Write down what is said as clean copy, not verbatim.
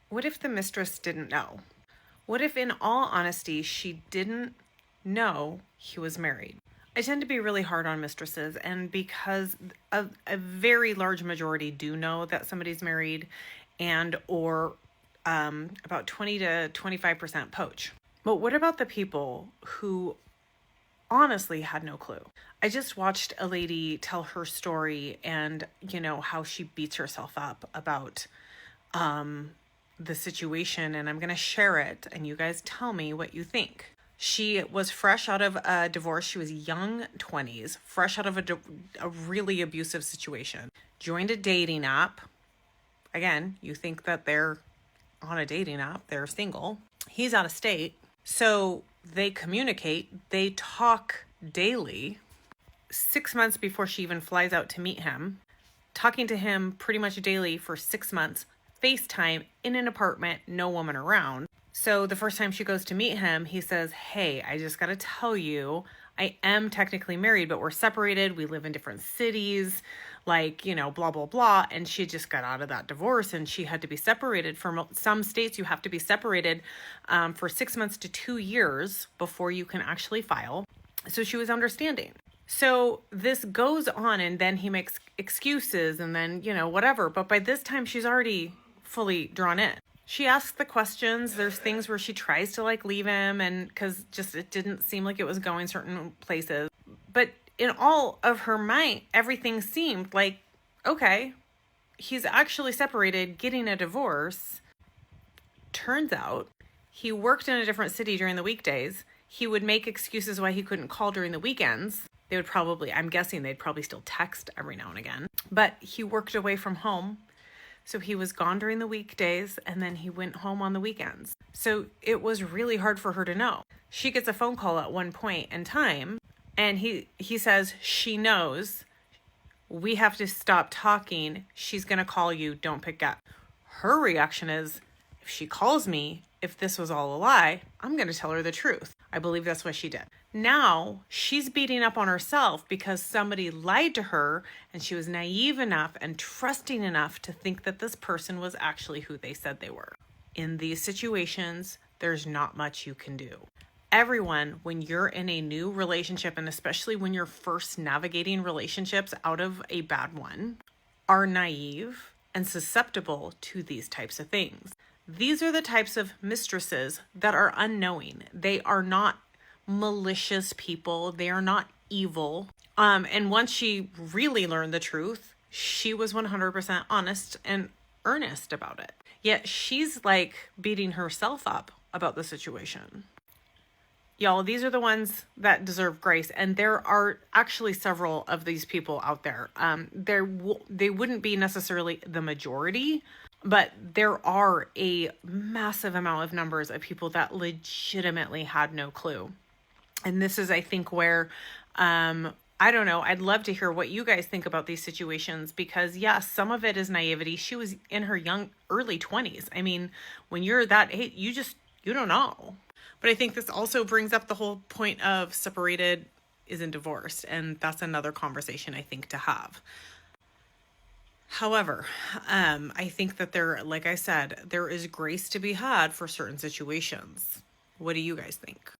What if the mistress didn't know? What if, in all honesty, she didn't know he was married? I tend to be really hard on mistresses, and because a very large majority do know that somebody's married, and or about 20 to 25% poach. But what about the people who honestly had no clue? I just watched a lady tell her story, and how she beats herself up about the situation, and I'm going to share it, and you guys tell me what you think. She was fresh out of a divorce. She was young 20s, fresh out of a really abusive situation. Joined a dating app. Again, you think that they're on a dating app, they're single. He's out of state. So they communicate, they talk daily. 6 months before she even flies out to meet him, talking to him pretty much daily for 6 months, FaceTime in an apartment, no woman around. So the first time she goes to meet him, he says, "Hey, I just got to tell you, I am technically married, but we're separated. We live in different cities, blah, blah, blah." And she just got out of that divorce, and she had to be separated. From some states, you have to be separated for 6 months to 2 years before you can actually file. So she was understanding. So this goes on, and then he makes excuses, and then, whatever. But by this time, she's already fully drawn in. She asks the questions. There's things where she tries to leave him, and because just it didn't seem like it was going certain places. But in all of her mind, everything seemed like, okay, he's actually separated, getting a divorce. Turns out he worked in a different city during the weekdays. He would make excuses why he couldn't call during the weekends. They would probably, I'm guessing they'd probably still text every now and again. But he worked away from home. So he was gone during the weekdays, and then he went home on the weekends. So it was really hard for her to know. She gets a phone call at one point in time, and he says, she knows, we have to stop talking. She's going to call you. Don't pick up. Her reaction is, if she calls me, if this was all a lie, I'm going to tell her the truth. I believe that's what she did. Now she's beating up on herself because somebody lied to her, and she was naive enough and trusting enough to think that this person was actually who they said they were. In these situations, there's not much you can do. Everyone, when you're in a new relationship, and especially when you're first navigating relationships out of a bad one, are naive and susceptible to these types of things. These are the types of mistresses that are unknowing. They are not malicious people. They are not evil. And once she really learned the truth, she was 100% honest and earnest about it. Yet she's beating herself up about the situation. Y'all, these are the ones that deserve grace. And there are actually several of these people out there. They wouldn't be necessarily the majority, but there are a massive amount of numbers of people that legitimately had no clue. And this is, I think, where, I don't know, I'd love to hear what you guys think about these situations, because yes, some of it is naivety. She was in her early 20s. I mean, when you're that age, you don't know. But I think this also brings up the whole point of separated isn't divorced. And that's another conversation, I think, to have. However, I think that like I said, there is grace to be had for certain situations. What do you guys think?